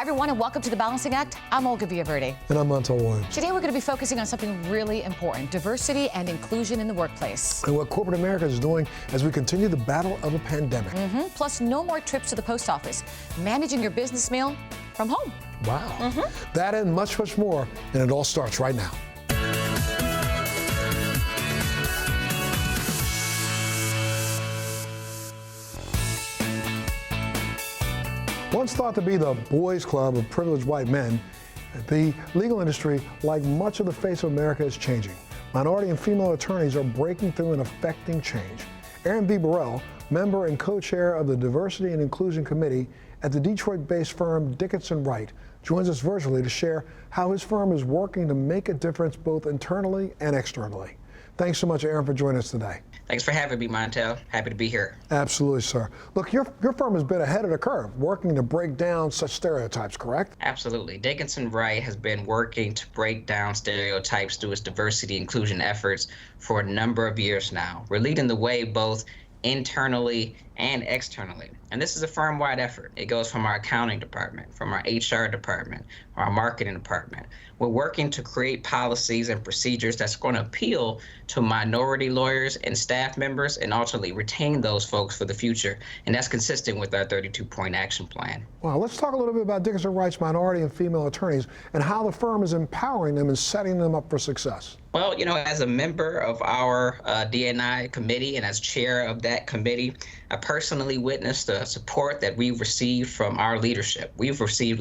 everyone, and welcome to The Balancing Act. I'm Olga Villaverde. And I'm Montel Williams. Today we're going to be focusing on something really important, diversity and inclusion in the workplace. And what corporate America is doing as we continue the battle of a pandemic. Plus, no more trips to the post office. Managing your business mail from home. Wow. That and much, much more. And it all starts right now. Once thought to be the boys' club of privileged white men, the legal industry, like much of the face of America, is changing. Minority and female attorneys are breaking through and affecting change. Aaron B. Burrell, member and co-chair of the Diversity and Inclusion Committee at the Detroit-based firm Dickinson Wright, joins us virtually to share how his firm is working to make a difference both internally and externally. Thanks so much, Aaron, for joining us today. Thanks for having me, Montel. Happy to be here. Absolutely, sir. Look, your firm has been ahead of the curve, working to break down such stereotypes, correct? Absolutely. Dickinson Wright has been working to break down stereotypes through its diversity inclusion efforts for a number of years now. We're leading the way both internally and externally. And this is a firm-wide effort. It goes from our accounting department, from our HR department, our marketing department. We're working to create policies and procedures that's going to appeal to minority lawyers and staff members and ultimately retain those folks for the future. And that's consistent with our 32-point action plan. Well, let's talk a little bit about Dickinson Wright's minority and female attorneys and how the firm is empowering them and setting them up for success. Well, you know, as a member of our D&I committee and as chair of that committee, I personally witnessed the support that we've received from our leadership. We've received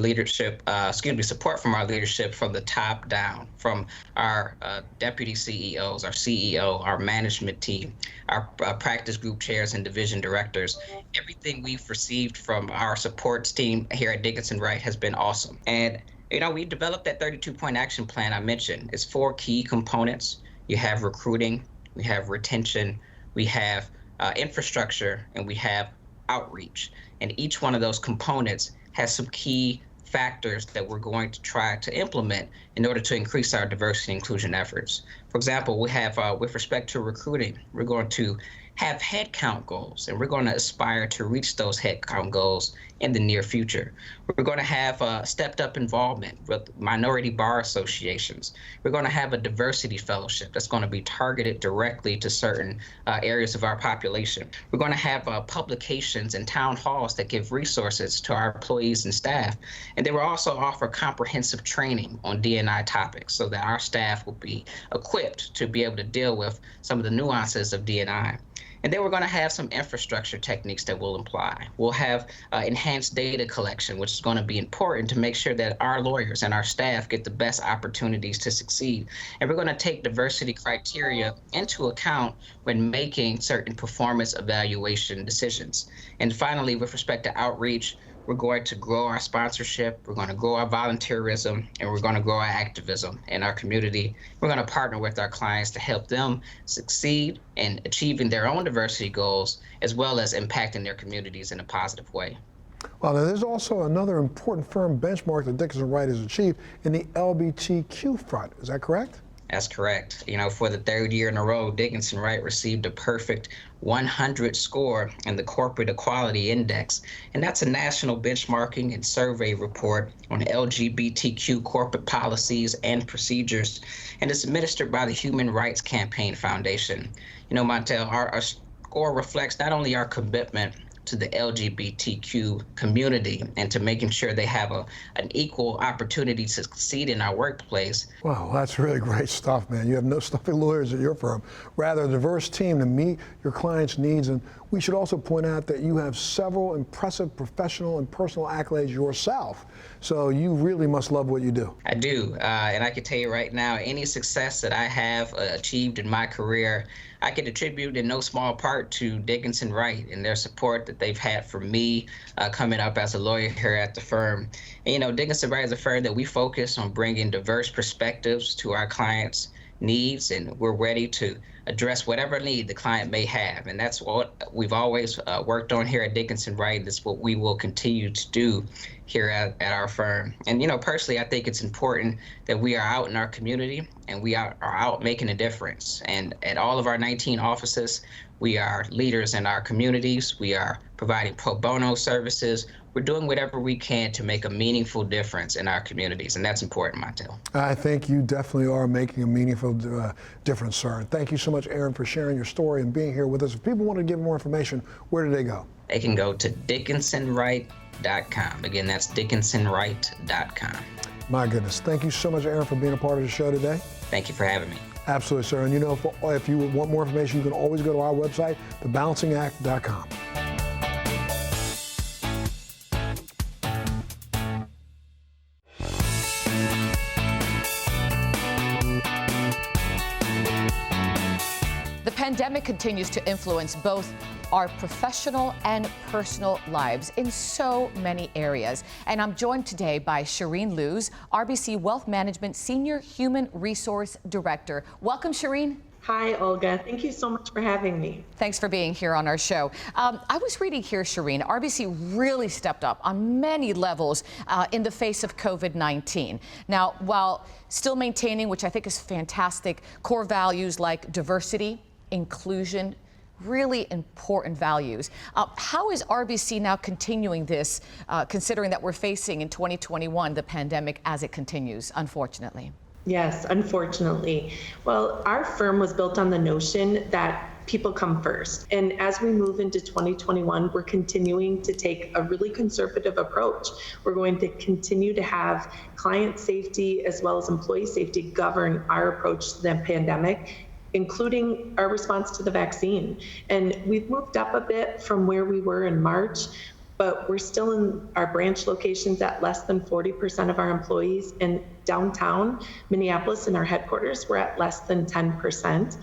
support from our leadership from the top down, from our deputy CEOs, our CEO, our management team, our practice group chairs and division directors. Everything we've received from our supports team here at Dickinson Wright has been awesome. And you know, we developed that 32-point action plan I mentioned. It's 4 key components. You have recruiting, we have retention, we have infrastructure, and we have outreach. And each one of those components has some key factors that we're going to try to implement in order to increase our diversity and inclusion efforts. For example, we have, with respect to recruiting, we're going to have headcount goals, and we're going to aspire to reach those headcount goals in the near future. We're going to have stepped up involvement with minority bar associations. We're going to have a diversity fellowship that's going to be targeted directly to certain areas of our population. We're going to have publications and town halls that give resources to our employees and staff. And they will also offer comprehensive training on D&I topics so that our staff will be equipped to be able to deal with some of the nuances of D&I. And then we're going to have some infrastructure techniques that we'll apply. We'll have enhanced data collection, which is going to be important to make sure that our lawyers and our staff get the best opportunities to succeed. And we're going to take diversity criteria into account when making certain performance evaluation decisions. And finally, with respect to outreach, we're going to grow our sponsorship, we're going to grow our volunteerism, and we're going to grow our activism in our community. We're going to partner with our clients to help them succeed in achieving their own diversity goals, as well as impacting their communities in a positive way. Well, now there's also another important firm benchmark that Dickinson Wright has achieved in the LGBTQ front. Is that correct? That's correct. You know, for the 3rd year in a row, Dickinson Wright received a perfect 100 score in the Corporate Equality Index. And that's a national benchmarking and survey report on LGBTQ corporate policies and procedures. And it's administered by the Human Rights Campaign Foundation. You know, Montel, our score reflects not only our commitment to the LGBTQ community and to making sure they have an equal opportunity to succeed in our workplace. Wow, that's really great stuff, man. You have no stuffy lawyers at your firm, rather a diverse team to meet your clients' needs. And we should also point out that you have several impressive professional and personal accolades yourself. So you really must love what you do. I do, and I can tell you right now, any success that I have achieved in my career, I can attribute in no small part to Dickinson Wright and their support that they've had for me coming up as a lawyer here at the firm. And, you know, Dickinson Wright is a firm that we focus on bringing diverse perspectives to our clients' needs, and we're ready to address whatever need the client may have. And that's what we've always worked on here at Dickinson Wright. That's what we will continue to do here at our firm. And, you know, personally, I think it's important that we are out in our community and we are out making a difference. And at all of our 19 offices, we are leaders in our communities. We are providing pro bono services. we're doing whatever we can to make a meaningful difference in our communities, and that's important, Montel. I think you definitely are making a meaningful difference, sir. And thank you so much, Aaron, for sharing your story and being here with us. If people want to give more information, where do they go? They can go to dickinsonwright.com. Again, that's dickinsonwright.com. My goodness. Thank you so much, Aaron, for being a part of the show today. Thank you for having me. Absolutely, sir. And you know, if you want more information, you can always go to our website, thebalancingact.com. The pandemic continues to influence both our professional and personal lives in so many areas. And I'm joined today by Shireen Luz, RBC Wealth Management Senior Human Resource Director. Welcome, Shireen. Hi, Olga. Thank you so much for having me. Thanks for being here on our show. I was reading here, Shireen, RBC really stepped up on many levels in the face of COVID-19. Now, while still maintaining, which I think is fantastic, core values like diversity, inclusion, really important values. How is RBC now continuing this, considering that we're facing in 2021 the pandemic as it continues, unfortunately? Yes, unfortunately. Well, our firm was built on the notion that people come first. And as we move into 2021, we're continuing to take a really conservative approach. We're going to continue to have client safety as well as employee safety govern our approach to the pandemic, including our response to the vaccine. And we've moved up a bit from where we were in March, but we're still in our branch locations at less than 40% of our employees. In downtown Minneapolis, in our headquarters, we're at less than 10%.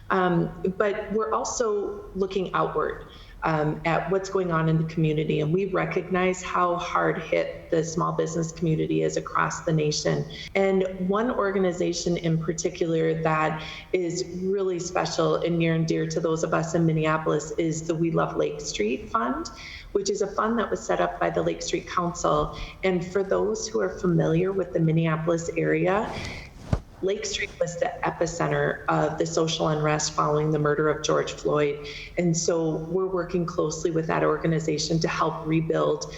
But we're also looking outward at what's going on in the community. And we recognize how hard hit the small business community is across the nation. And one organization in particular that is really special and near and dear to those of us in Minneapolis is the We Love Lake Street Fund, which is a fund that was set up by the Lake Street Council. And for those who are familiar with the Minneapolis area, Lake Street was the epicenter of the social unrest following the murder of George Floyd. And so we're working closely with that organization to help rebuild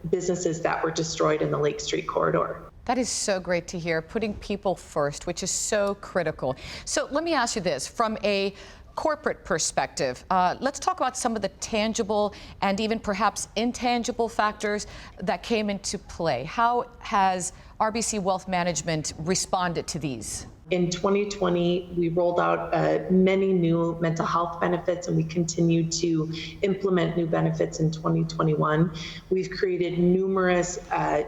businesses that were destroyed in the Lake Street corridor. That is so great to hear, putting people first, which is so critical. So let me ask you this, from a corporate perspective, let's talk about some of the tangible and even perhaps intangible factors that came into play. How has RBC Wealth Management responded to these? In 2020, we rolled out many new mental health benefits, and we continue to implement new benefits in 2021. We've created numerous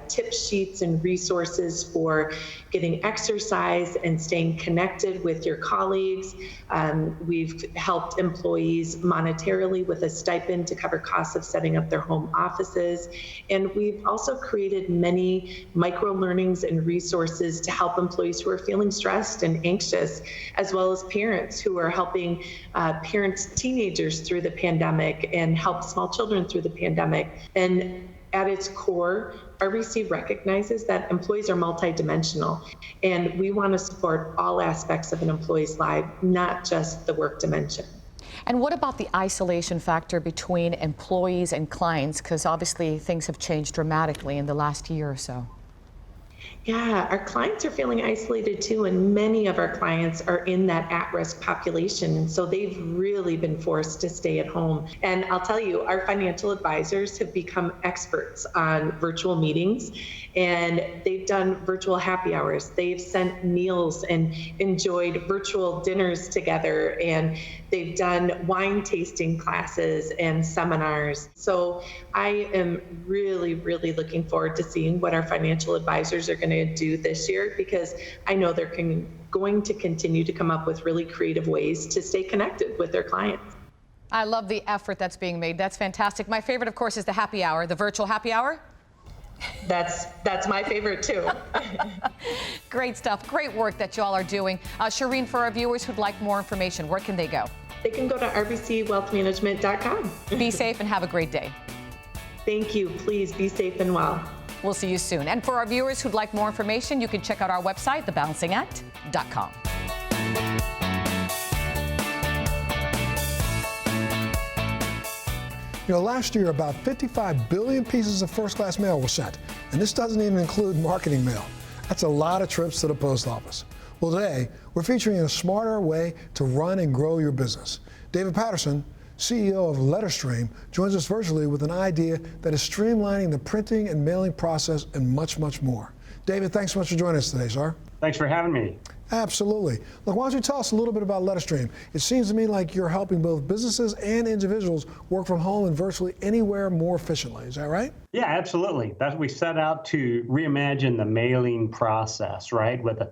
tip sheets and resources for getting exercise and staying connected with your colleagues. We've helped employees monetarily with a stipend to cover costs of setting up their home offices. And we've also created many micro learnings and resources to help employees who are feeling stressed and anxious, as well as parents who are helping parent teenagers through the pandemic and help small children through the pandemic. And at its core, RBC recognizes that employees are multidimensional, and we want to support all aspects of an employee's life, not just the work dimension. And what about the isolation factor between employees and clients? Because obviously things have changed dramatically in the last year or so. Yeah, our clients are feeling isolated too, and many of our clients are in that at-risk population, and so they've really been forced to stay at home. And I'll tell you, our financial advisors have become experts on virtual meetings, and they've done virtual happy hours. They've sent meals and enjoyed virtual dinners together, and they've done wine tasting classes and seminars. So I am really, really looking forward to seeing what our financial advisors are going to do this year, because I know they're going to continue to come up with really creative ways to stay connected with their clients. I love the effort that's being made. That's fantastic. My favorite, of course, is the happy hour, the virtual happy hour. That's my favorite too. Great stuff. Great work that y'all are doing. Shireen, for our viewers who'd like more information, where can they go? They can go to rbcwealthmanagement.com. Be safe and have a great day. Thank you. Please be safe and well. We'll see you soon. And for our viewers who'd like more information, you can check out our website, thebalancingact.com. You know, last year about 55 billion pieces of first-class mail were sent, and this doesn't even include marketing mail. That's a lot of trips to the post office. Well, today, we're featuring a smarter way to run and grow your business. David Patterson, CEO of LetterStream, joins us virtually with an idea that is streamlining the printing and mailing process and much, much more. David, thanks so much for joining us today, sir. Thanks for having me. Absolutely. Look, why don't you tell us a little bit about LetterStream? It seems to me like you're helping both businesses and individuals work from home and virtually anywhere more efficiently. Is that right? Yeah, absolutely. We set out to reimagine the mailing process, right? With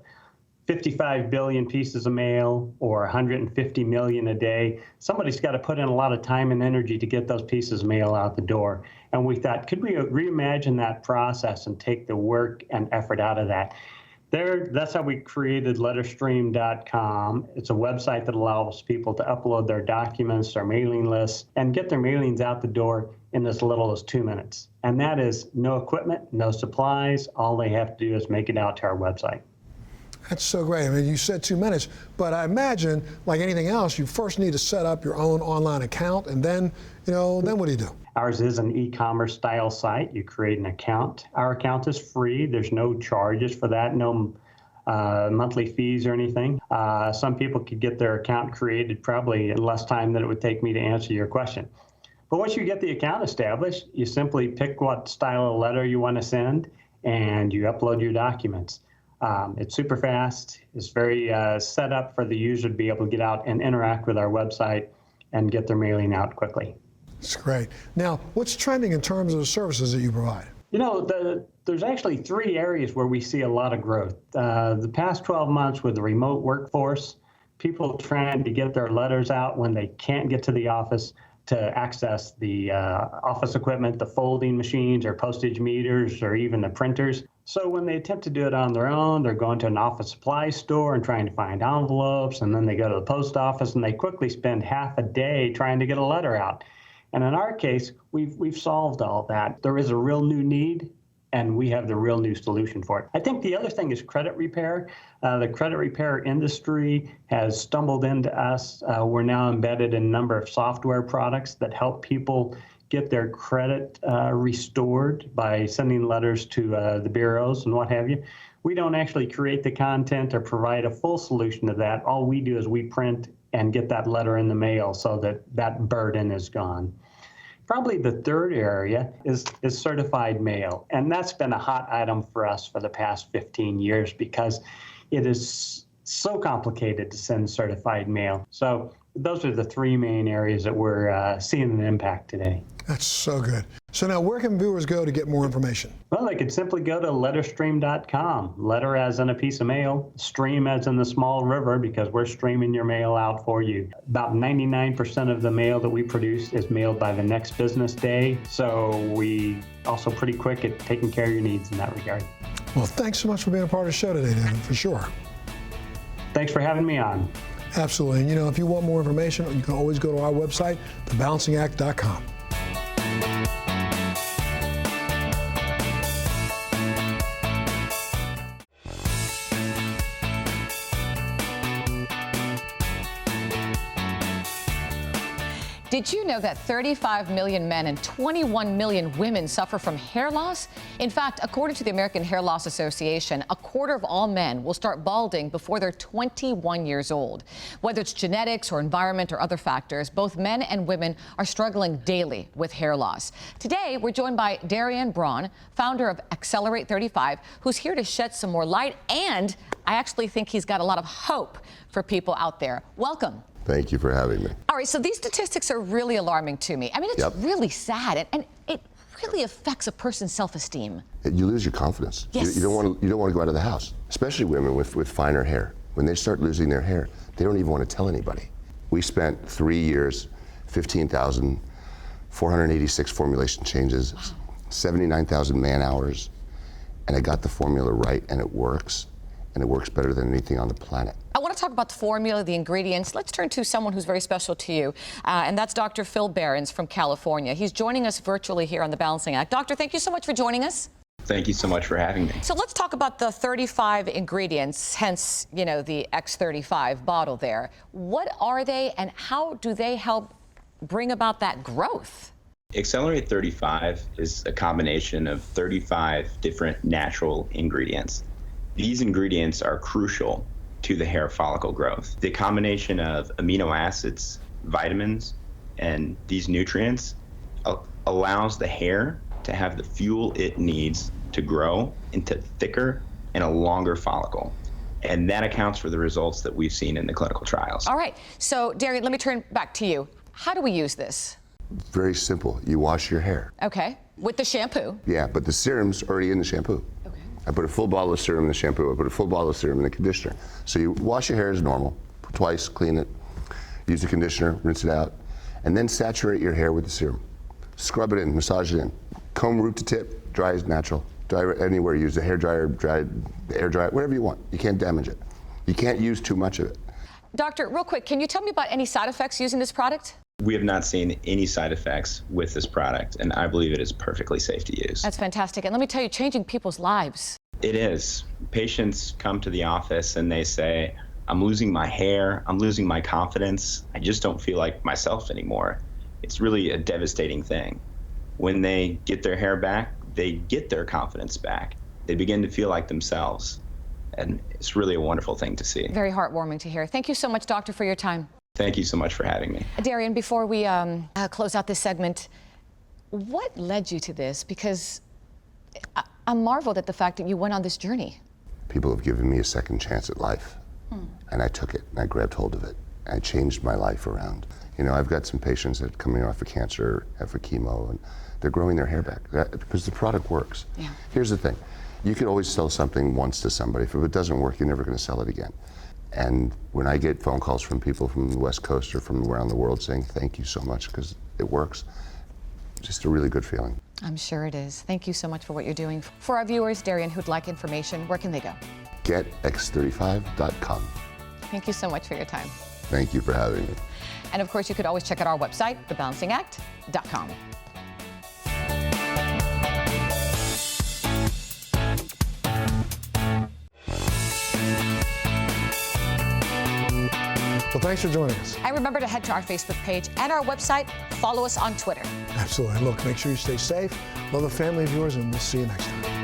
55 billion pieces of mail or 150 million a day, somebody's got to put in a lot of time and energy to get those pieces of mail out the door. And we thought, could we reimagine that process and take the work and effort out of that? That's how we created letterstream.com. It's a website that allows people to upload their documents, their mailing lists, and get their mailings out the door in as little as 2 minutes. And that is no equipment, no supplies. All they have to do is make it out to our website. That's so great. I mean, you said 2 minutes, but I imagine, like anything else, you first need to set up your own online account, and then, then what do you do? Ours is an e-commerce style site. You create an account. Our account is free. There's no charges for that, no monthly fees or anything. Some people could get their account created probably in less time than it would take me to answer your question. But once you get the account established, you simply pick what style of letter you want to send, and you upload your documents. It's super fast. It's very set up for the user to be able to get out and interact with our website and get their mailing out quickly. That's great. Now, what's trending in terms of the services that you provide? There's actually 3 areas where we see a lot of growth. The past 12 months with the remote workforce, people trying to get their letters out when they can't get to the office to access the office equipment, the folding machines or postage meters or even the printers. So when they attempt to do it on their own, they're going to an office supply store and trying to find envelopes, and then they go to the post office and they quickly spend half a day trying to get a letter out. And in our case, we've solved all that. There is a real new need, and we have the real new solution for it. I think the other thing is credit repair. The credit repair industry has stumbled into us. We're now embedded in a number of software products that help people get their credit restored by sending letters to the bureaus and what have you. We don't actually create the content or provide a full solution to that. All we do is we print and get that letter in the mail so that that burden is gone. Probably the third area is certified mail, and that's been a hot item for us for the past 15 years because it is so complicated to send certified mail. So those are the 3 main areas that we're seeing an impact today. That's so good. So now where can viewers go to get more information? Well, they could simply go to letterstream.com. Letter as in a piece of mail, stream as in the small river, because we're streaming your mail out for you. About 99% of the mail that we produce is mailed by the next business day. So we also pretty quick at taking care of your needs in that regard. Well, thanks so much for being a part of the show today, David, for sure. Thanks for having me on. Absolutely. And if you want more information, you can always go to our website, thebalancingact.com. Did you know that 35 million men and 21 million women suffer from hair loss? In fact, according to the American Hair Loss Association, a quarter of all men will start balding before they're 21 years old. Whether it's genetics or environment or other factors, both men and women are struggling daily with hair loss. Today, we're joined by Darian Braun, founder of Xcellerate 35, who's here to shed some more light, and I actually think he's got a lot of hope for people out there. Welcome. Thank you for having me. All right, so these statistics are really alarming to me. I mean, it's really sad, and it really affects a person's self-esteem. You lose your confidence. Yes. You don't want to go out of the house, especially women with finer hair. When they start losing their hair, they don't even want to tell anybody. We spent 3 years, 15,486 formulation changes, 79,000 man hours, and I got the formula right, and it works better than anything on the planet. I want to talk about the formula, the ingredients. Let's turn to someone who's very special to you, and that's Dr. Phil Behrens from California. He's joining us virtually here on The Balancing Act. Doctor, thank you so much for joining us. Thank you so much for having me. So let's talk about the 35 ingredients, hence, the X35 bottle there. What are they, and how do they help bring about that growth? Xcellerate 35 is a combination of 35 different natural ingredients. These ingredients are crucial to the hair follicle growth. The combination of amino acids, vitamins, and these nutrients allows the hair to have the fuel it needs to grow into thicker and a longer follicle. And that accounts for the results that we've seen in the clinical trials. All right, so Darian, let me turn back to you. How do we use this? Very simple. You wash your hair. Okay, with the shampoo. Yeah, but the serum's already in the shampoo. Okay. I put a full bottle of serum in the shampoo. I put a full bottle of serum in the conditioner. So you wash your hair as normal, twice, clean it, use the conditioner, rinse it out, and then saturate your hair with the serum. Scrub it in, massage it in. Comb root to tip, dry as natural. Dry anywhere, use a hair dryer, air dryer, whatever you want. You can't damage it. You can't use too much of it. Doctor, real quick, can you tell me about any side effects using this product? We have not seen any side effects with this product, and I believe it is perfectly safe to use. That's fantastic. And let me tell you, changing people's lives. It is. Patients come to the office and they say, I'm losing my hair, I'm losing my confidence, I just don't feel like myself anymore. It's really a devastating thing. When they get their hair back, they get their confidence back. They begin to feel like themselves. And it's really a wonderful thing to see. Very heartwarming to hear. Thank you so much, Doctor, for your time. Thank you so much for having me. Darian, before we close out this segment, what led you to this? Because I'm marveled at the fact that you went on this journey. People have given me a second chance at life, and I took it, and I grabbed hold of it, and I changed my life around. You know, I've got some patients that are coming off of cancer, after chemo, and they're growing their hair back because the product works. Yeah. Here's the thing. You can always sell something once to somebody. If it doesn't work, you're never going to sell it again. And when I get phone calls from people from the West Coast or from around the world saying, thank you so much because it works, just a really good feeling. I'm sure it is. Thank you so much for what you're doing. For our viewers, Darian, who'd like information, where can they go? GetX35.com. Thank you so much for your time. Thank you for having me. And of course, you could always check out our website, thebalancingact.com. Well, thanks for joining us. And remember to head to our Facebook page and our website. Follow us on Twitter. Absolutely. Look, make sure you stay safe. Love the family of yours, and we'll see you next time.